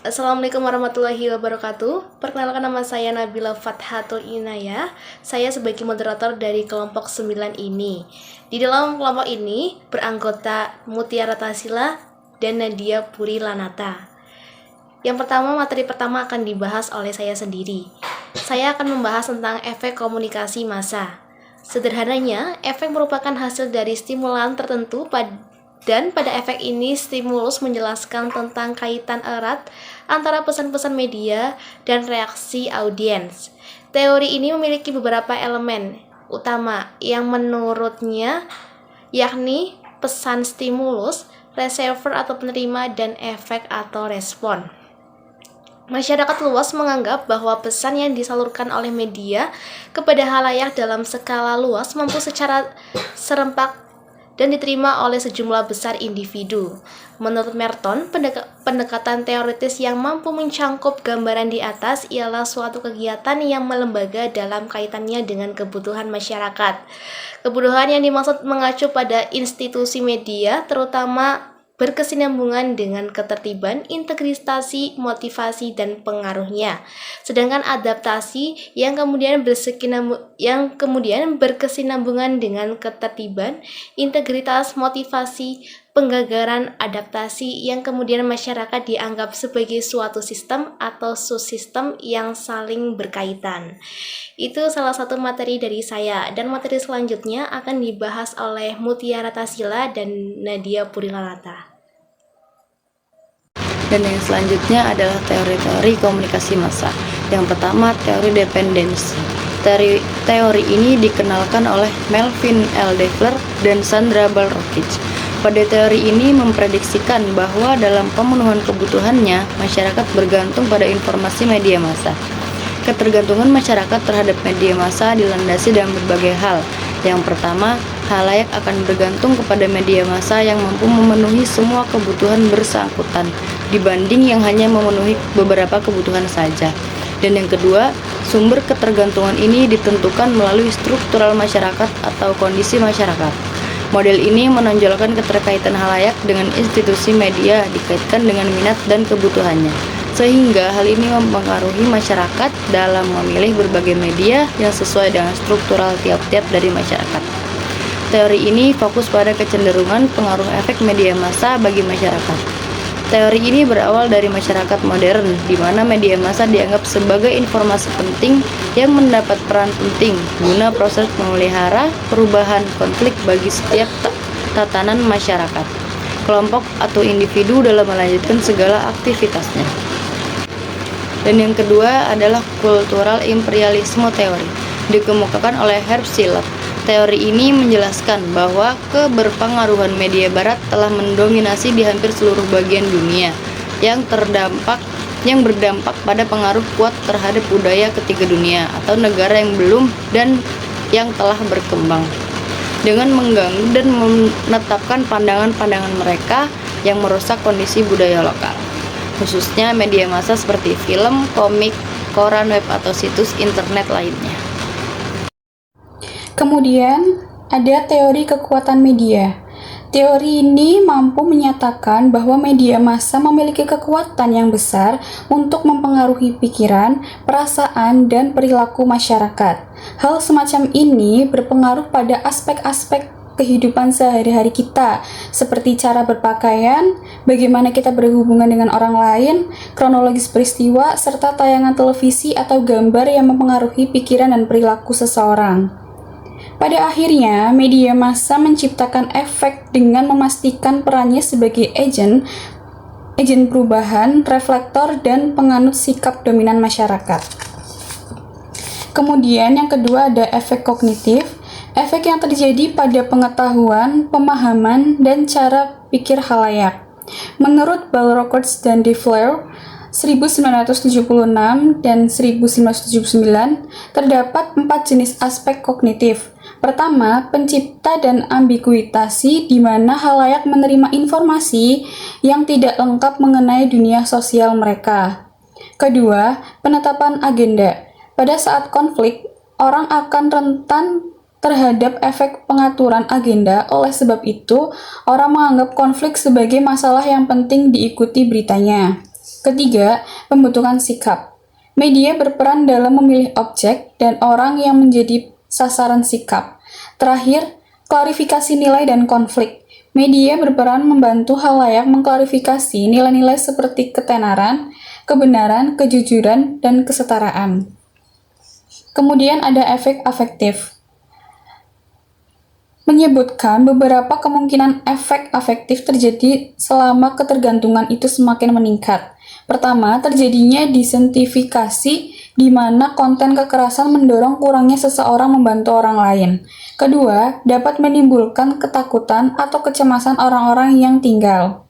Assalamualaikum warahmatullahi wabarakatuh. Perkenalkan, nama saya Nabila Fathatul Inayah. Saya sebagai moderator dari kelompok 9 ini. Di dalam kelompok ini beranggota Mutiara Tasila dan Nadia Puri Lanata. Yang pertama, materi pertama akan dibahas oleh saya sendiri. Saya akan membahas tentang efek komunikasi massa. Sederhananya, efek merupakan hasil dari stimulan tertentu dan pada efek ini stimulus menjelaskan tentang kaitan erat antara pesan-pesan media dan reaksi audiens. Teori ini memiliki beberapa elemen utama yang menurutnya yakni pesan stimulus, receiver atau penerima, dan efek atau respon. Masyarakat luas menganggap bahwa pesan yang disalurkan oleh media kepada halayak dalam skala luas mampu secara serempak dan diterima oleh sejumlah besar individu. Menurut Merton, pendekatan teoritis yang mampu mencangkup gambaran di atas ialah suatu kegiatan yang melembaga dalam kaitannya dengan kebutuhan masyarakat. Kebutuhan yang dimaksud mengacu pada institusi media, terutama berkesinambungan dengan ketertiban, integritas, motivasi, dan pengaruhnya. Sedangkan adaptasi yang kemudian berkesinambungan dengan ketertiban, integritas, motivasi, penggagaran, adaptasi yang kemudian masyarakat dianggap sebagai suatu sistem atau subsistem yang saling berkaitan. Itu salah satu materi dari saya, dan materi selanjutnya akan dibahas oleh Mutiara Tasila dan Nadia Puri Lanata. Dan yang selanjutnya adalah teori-teori komunikasi massa. Yang pertama, teori dependensi. Teori ini dikenalkan oleh Melvin L. Devler dan Sandra Balrokich. Pada teori ini memprediksikan bahwa dalam pemenuhan kebutuhannya, masyarakat bergantung pada informasi media massa. Ketergantungan masyarakat terhadap media massa dilandasi dalam berbagai hal. Yang pertama, halayak akan bergantung kepada media massa yang mampu memenuhi semua kebutuhan bersangkutan dibanding yang hanya memenuhi beberapa kebutuhan saja. Dan yang kedua, sumber ketergantungan ini ditentukan melalui struktural masyarakat atau kondisi masyarakat. Model ini menonjolkan keterkaitan halayak dengan institusi media dikaitkan dengan minat dan kebutuhannya, sehingga hal ini mempengaruhi masyarakat dalam memilih berbagai media yang sesuai dengan struktural tiap-tiap dari masyarakat. Teori ini fokus pada kecenderungan pengaruh efek media massa bagi masyarakat. Teori ini berawal dari masyarakat modern, di mana media massa dianggap sebagai informasi penting yang mendapat peran penting guna proses memelihara perubahan konflik bagi setiap tatanan masyarakat, kelompok atau individu dalam melanjutkan segala aktivitasnya. Dan yang kedua adalah kultural imperialisme teori, dikemukakan oleh Herb Silot. Teori ini menjelaskan bahwa keberpengaruhan media barat telah mendominasi di hampir seluruh bagian dunia yang berdampak pada pengaruh kuat terhadap budaya ketiga dunia atau negara yang belum dan yang telah berkembang, dengan mengganggu dan menetapkan pandangan-pandangan mereka yang merusak kondisi budaya lokal, khususnya media massa seperti film, komik, koran web atau situs internet lainnya. Kemudian, ada teori kekuatan media. Teori ini mampu menyatakan bahwa media massa memiliki kekuatan yang besar untuk mempengaruhi pikiran, perasaan, dan perilaku masyarakat. Hal semacam ini berpengaruh pada aspek-aspek kehidupan sehari-hari kita, seperti cara berpakaian, bagaimana kita berhubungan dengan orang lain, kronologis peristiwa, serta tayangan televisi atau gambar yang mempengaruhi pikiran dan perilaku seseorang. Pada akhirnya, media massa menciptakan efek dengan memastikan perannya sebagai agen perubahan, reflektor, dan penganut sikap dominan masyarakat. Kemudian yang kedua ada efek kognitif, efek yang terjadi pada pengetahuan, pemahaman, dan cara pikir halayak. Menurut Balrokich dan Devler, 1976 dan 1979, terdapat 4 jenis aspek kognitif. Pertama, pencipta dan ambiguitasi, di mana halayak menerima informasi yang tidak lengkap mengenai dunia sosial mereka. Kedua, penetapan agenda. Pada saat konflik, orang akan rentan terhadap efek pengaturan agenda. Oleh sebab itu, orang menganggap konflik sebagai masalah yang penting diikuti beritanya. Ketiga, pembentukan sikap. Media berperan dalam memilih objek dan orang yang menjadi sasaran sikap. Terakhir, klarifikasi nilai dan konflik. Media berperan membantu khalayak mengklarifikasi nilai-nilai seperti ketenaran, kebenaran, kejujuran, dan kesetaraan. Kemudian ada efek afektif. Menyebutkan beberapa kemungkinan efek afektif terjadi selama ketergantungan itu semakin meningkat. Pertama, terjadinya disentifikasi di mana konten kekerasan mendorong kurangnya seseorang membantu orang lain. Kedua, dapat menimbulkan ketakutan atau kecemasan orang-orang yang tinggal.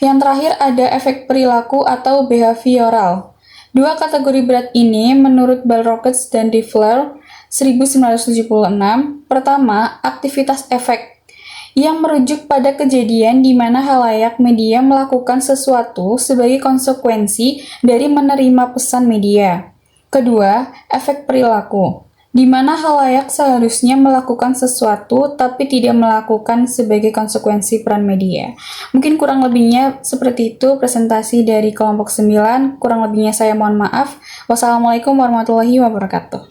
Yang terakhir ada efek perilaku atau behavioral. Dua kategori berat ini menurut Balrockets dan Defler 1976. Pertama, aktivitas efek yang merujuk pada kejadian di mana khalayak media melakukan sesuatu sebagai konsekuensi dari menerima pesan media. Kedua, efek perilaku, di mana khalayak seharusnya melakukan sesuatu tapi tidak melakukan sebagai konsekuensi peran media. Mungkin kurang lebihnya seperti itu presentasi dari kelompok 9. Kurang lebihnya saya mohon maaf. Wassalamualaikum warahmatullahi wabarakatuh.